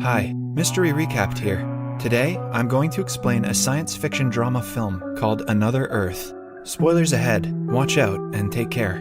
Hi, Mystery Recapped here. Today, I'm going to explain a science fiction drama film called Another Earth. Spoilers ahead, watch out, and take care.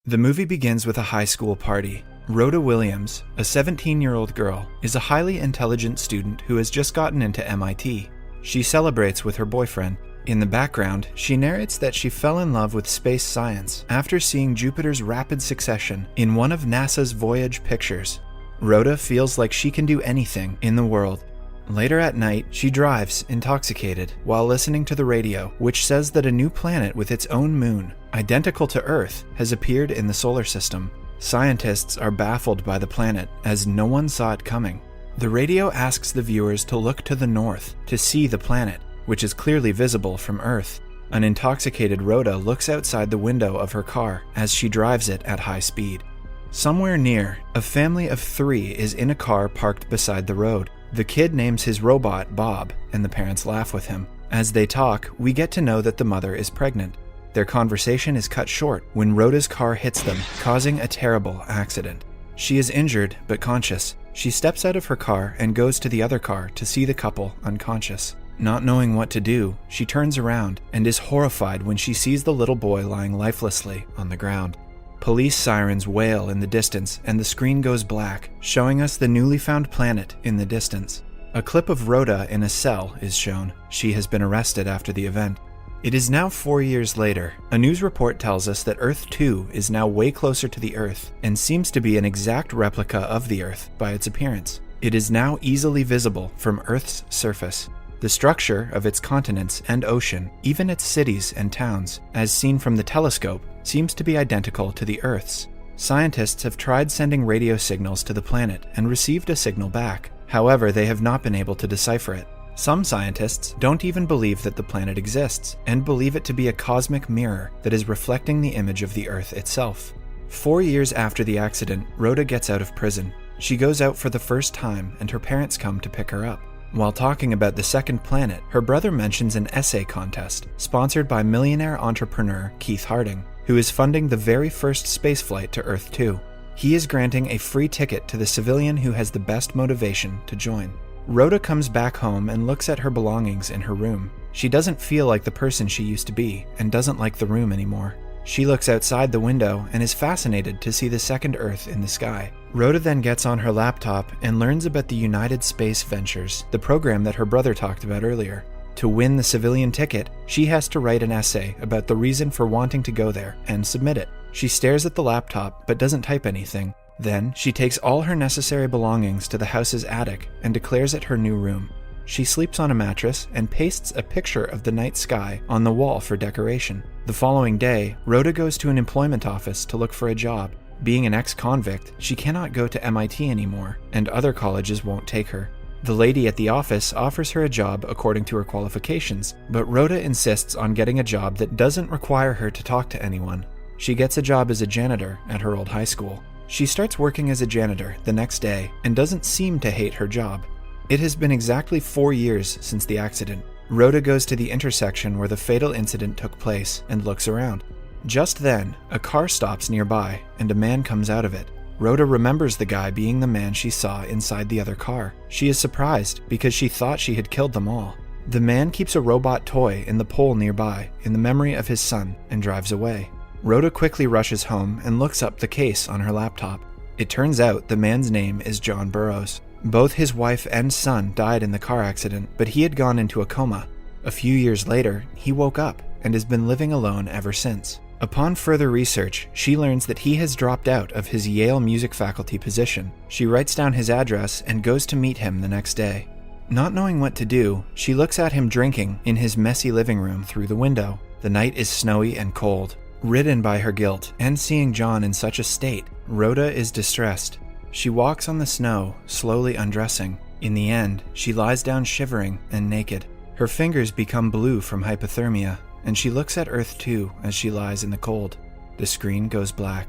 The movie begins with a high school party. Rhoda Williams, a 17-year-old girl, is a highly intelligent student who has just gotten into MIT. She celebrates with her boyfriend. In the background, she narrates that she fell in love with space science after seeing Jupiter's rapid succession in one of NASA's Voyage pictures. Rhoda feels like she can do anything in the world. Later at night, she drives, intoxicated, while listening to the radio, which says that a new planet with its own moon, identical to Earth, has appeared in the solar system. Scientists are baffled by the planet, as no one saw it coming. The radio asks the viewers to look to the north to see the planet, which is clearly visible from Earth. An intoxicated Rhoda looks outside the window of her car as she drives it at high speed. Somewhere near, a family of 3 is in a car parked beside the road. The kid names his robot Bob, and the parents laugh with him. As they talk, we get to know that the mother is pregnant. Their conversation is cut short when Rhoda's car hits them, causing a terrible accident. She is injured but conscious. She steps out of her car and goes to the other car to see the couple unconscious. Not knowing what to do, she turns around and is horrified when she sees the little boy lying lifelessly on the ground. Police sirens wail in the distance and the screen goes black, showing us the newly found planet in the distance. A clip of Rhoda in a cell is shown. She has been arrested after the event. It is now 4 years later. A news report tells us that Earth 2 is now way closer to the Earth and seems to be an exact replica of the Earth by its appearance. It is now easily visible from Earth's surface. The structure of its continents and ocean, even its cities and towns, as seen from the telescope, seems to be identical to the Earth's. Scientists have tried sending radio signals to the planet and received a signal back. However, they have not been able to decipher it. Some scientists don't even believe that the planet exists and believe it to be a cosmic mirror that is reflecting the image of the Earth itself. 4 years after the accident, Rhoda gets out of prison. She goes out for the first time and her parents come to pick her up. While talking about the second planet, her brother mentions an essay contest sponsored by millionaire entrepreneur Keith Harding, who is funding the very first spaceflight to Earth 2. He is granting a free ticket to the civilian who has the best motivation to join. Rhoda comes back home and looks at her belongings in her room. She doesn't feel like the person she used to be and doesn't like the room anymore. She looks outside the window and is fascinated to see the second Earth in the sky. Rhoda then gets on her laptop and learns about the United Space Ventures, the program that her brother talked about earlier. To win the civilian ticket, she has to write an essay about the reason for wanting to go there and submit it. She stares at the laptop but doesn't type anything. Then, she takes all her necessary belongings to the house's attic and declares it her new room. She sleeps on a mattress and pastes a picture of the night sky on the wall for decoration. The following day, Rhoda goes to an employment office to look for a job. Being an ex-convict, she cannot go to MIT anymore, and other colleges won't take her. The lady at the office offers her a job according to her qualifications, but Rhoda insists on getting a job that doesn't require her to talk to anyone. She gets a job as a janitor at her old high school. She starts working as a janitor the next day and doesn't seem to hate her job. It has been exactly 4 years since the accident. Rhoda goes to the intersection where the fatal incident took place and looks around. Just then, a car stops nearby and a man comes out of it. Rhoda remembers the guy being the man she saw inside the other car. She is surprised because she thought she had killed them all. The man keeps a robot toy in the pole nearby in the memory of his son and drives away. Rhoda quickly rushes home and looks up the case on her laptop. It turns out the man's name is John Burroughs. Both his wife and son died in the car accident, but he had gone into a coma. A few years later, he woke up and has been living alone ever since. Upon further research, she learns that he has dropped out of his Yale music faculty position. She writes down his address and goes to meet him the next day. Not knowing what to do, she looks at him drinking in his messy living room through the window. The night is snowy and cold. Ridden by her guilt and seeing John in such a state, Rhoda is distressed. She walks on the snow, slowly undressing. In the end, she lies down shivering and naked. Her fingers become blue from hypothermia, and she looks at Earth 2 as she lies in the cold. The screen goes black.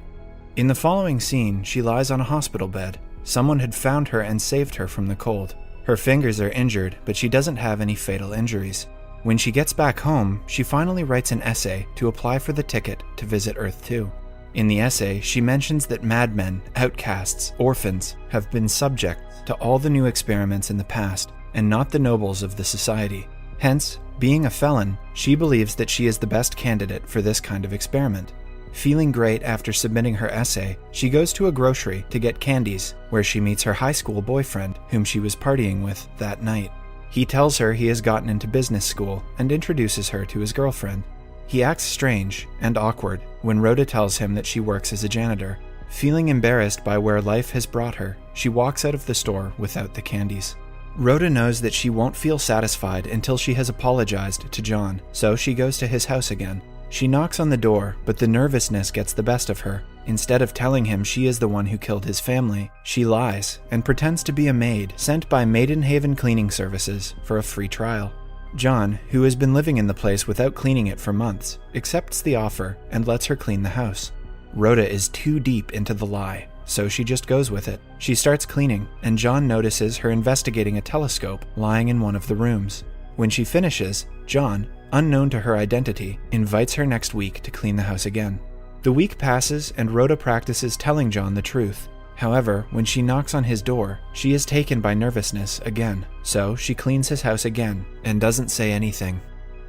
In the following scene, she lies on a hospital bed. Someone had found her and saved her from the cold. Her fingers are injured, but she doesn't have any fatal injuries. When she gets back home, she finally writes an essay to apply for the ticket to visit Earth 2. In the essay, she mentions that madmen, outcasts, orphans have been subject to all the new experiments in the past, and not the nobles of the society. Hence, being a felon, she believes that she is the best candidate for this kind of experiment. Feeling great after submitting her essay, she goes to a grocery to get candies, where she meets her high school boyfriend, whom she was partying with that night. He tells her he has gotten into business school and introduces her to his girlfriend. He acts strange and awkward when Rhoda tells him that she works as a janitor. Feeling embarrassed by where life has brought her, she walks out of the store without the candies. Rhoda knows that she won't feel satisfied until she has apologized to John, so she goes to his house again. She knocks on the door, but the nervousness gets the best of her. Instead of telling him she is the one who killed his family, she lies and pretends to be a maid sent by Maidenhaven Cleaning Services for a free trial. John, who has been living in the place without cleaning it for months, accepts the offer and lets her clean the house. Rhoda is too deep into the lie, so she just goes with it. She starts cleaning, and John notices her investigating a telescope lying in one of the rooms. When she finishes, John, unknown to her identity, invites her next week to clean the house again. The week passes and Rhoda practices telling John the truth. However, when she knocks on his door, she is taken by nervousness again, so she cleans his house again and doesn't say anything.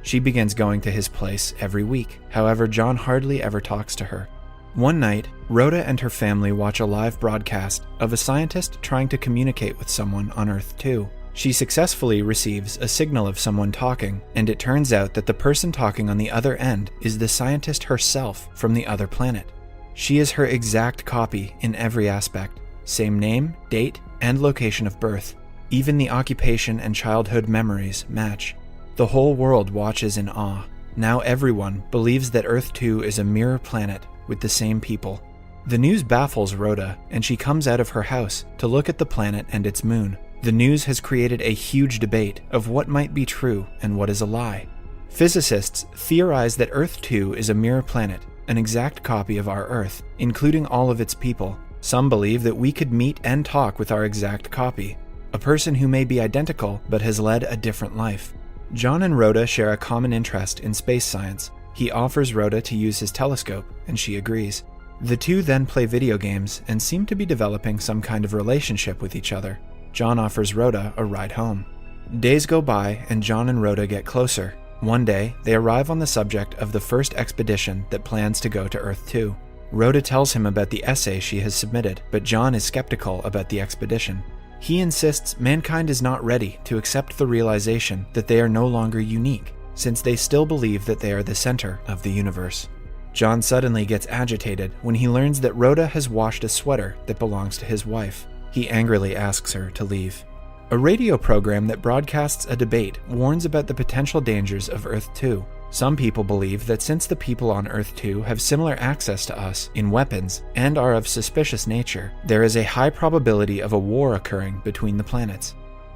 She begins going to his place every week. However, John hardly ever talks to her. One night, Rhoda and her family watch a live broadcast of a scientist trying to communicate with someone on Earth 2. She successfully receives a signal of someone talking, and it turns out that the person talking on the other end is the scientist herself from the other planet. She is her exact copy in every aspect. Same name, date, and location of birth. Even the occupation and childhood memories match. The whole world watches in awe. Now everyone believes that Earth 2 is a mirror planet with the same people. The news baffles Rhoda, and she comes out of her house to look at the planet and its moon. The news has created a huge debate of what might be true and what is a lie. Physicists theorize that Earth 2 is a mirror planet, an exact copy of our Earth, including all of its people. Some believe that we could meet and talk with our exact copy, a person who may be identical but has led a different life. John and Rhoda share a common interest in space science. He offers Rhoda to use his telescope, and she agrees. The two then play video games and seem to be developing some kind of relationship with each other. John offers Rhoda a ride home. Days go by, and John and Rhoda get closer. One day, they arrive on the subject of the first expedition that plans to go to Earth 2. Rhoda tells him about the essay she has submitted, but John is skeptical about the expedition. He insists mankind is not ready to accept the realization that they are no longer unique, since they still believe that they are the center of the universe. John suddenly gets agitated when he learns that Rhoda has washed a sweater that belongs to his wife. He angrily asks her to leave. A radio program that broadcasts a debate warns about the potential dangers of Earth 2. Some people believe that since the people on Earth 2 have similar access to us in weapons and are of suspicious nature, there is a high probability of a war occurring between the planets.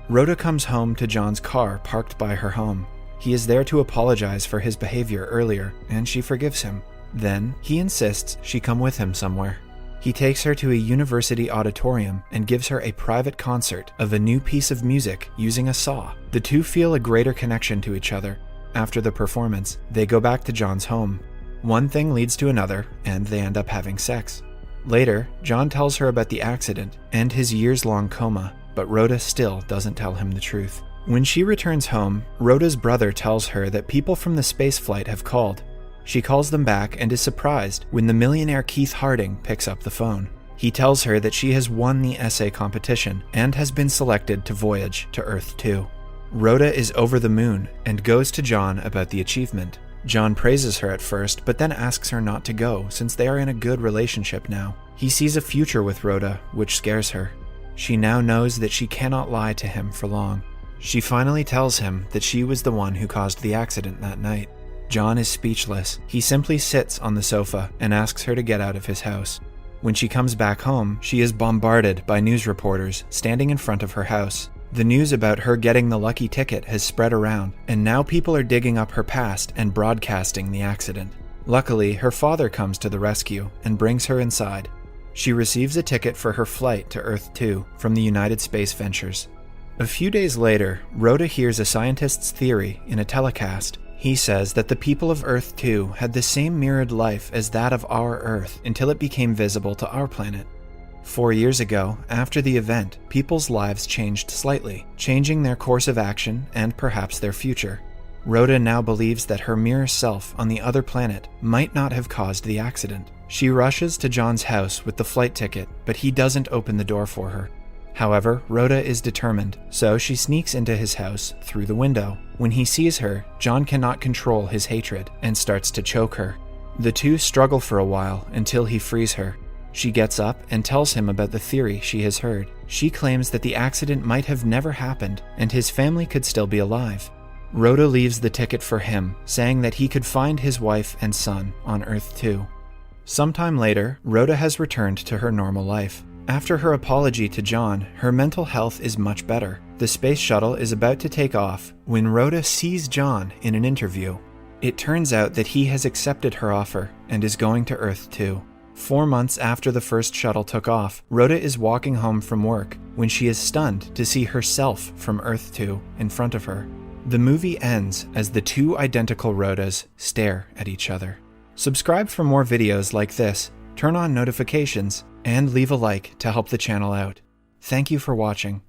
Rhoda comes home to John's car parked by her home. He is there to apologize for his behavior earlier, and she forgives him. Then, he insists she come with him somewhere. He takes her to a university auditorium and gives her a private concert of a new piece of music using a saw. The two feel a greater connection to each other. After the performance, they go back to John's home. One thing leads to another, and they end up having sex. Later, John tells her about the accident and his years-long coma, but Rhoda still doesn't tell him the truth. When she returns home, Rhoda's brother tells her that people from the spaceflight have called. She calls them back and is surprised when the millionaire Keith Harding picks up the phone. He tells her that she has won the essay competition and has been selected to voyage to Earth 2. Rhoda is over the moon and goes to John about the achievement. John praises her at first, but then asks her not to go since they are in a good relationship now. He sees a future with Rhoda, which scares her. She now knows that she cannot lie to him for long. She finally tells him that she was the one who caused the accident that night. John is speechless. He simply sits on the sofa and asks her to get out of his house. When she comes back home, she is bombarded by news reporters standing in front of her house. The news about her getting the lucky ticket has spread around, and now people are digging up her past and broadcasting the accident. Luckily, her father comes to the rescue and brings her inside. She receives a ticket for her flight to Earth 2 from the United Space Ventures. A few days later, Rhoda hears a scientist's theory in a telecast. He says that the people of Earth 2 had the same mirrored life as that of our Earth until it became visible to our planet. 4 years ago, after the event, people's lives changed slightly, changing their course of action and perhaps their future. Rhoda now believes that her mirror self on the other planet might not have caused the accident. She rushes to John's house with the flight ticket, but he doesn't open the door for her. However, Rhoda is determined, so she sneaks into his house through the window. When he sees her, John cannot control his hatred and starts to choke her. The two struggle for a while until he frees her. She gets up and tells him about the theory she has heard. She claims that the accident might have never happened and his family could still be alive. Rhoda leaves the ticket for him, saying that he could find his wife and son on Earth 2. Sometime later, Rhoda has returned to her normal life. After her apology to John, her mental health is much better. The space shuttle is about to take off when Rhoda sees John in an interview. It turns out that he has accepted her offer and is going to Earth 2. 4 months after the first shuttle took off, Rhoda is walking home from work when she is stunned to see herself from Earth 2 in front of her. The movie ends as the two identical Rhodas stare at each other. Subscribe for more videos like this, turn on notifications, and leave a like to help the channel out. Thank you for watching.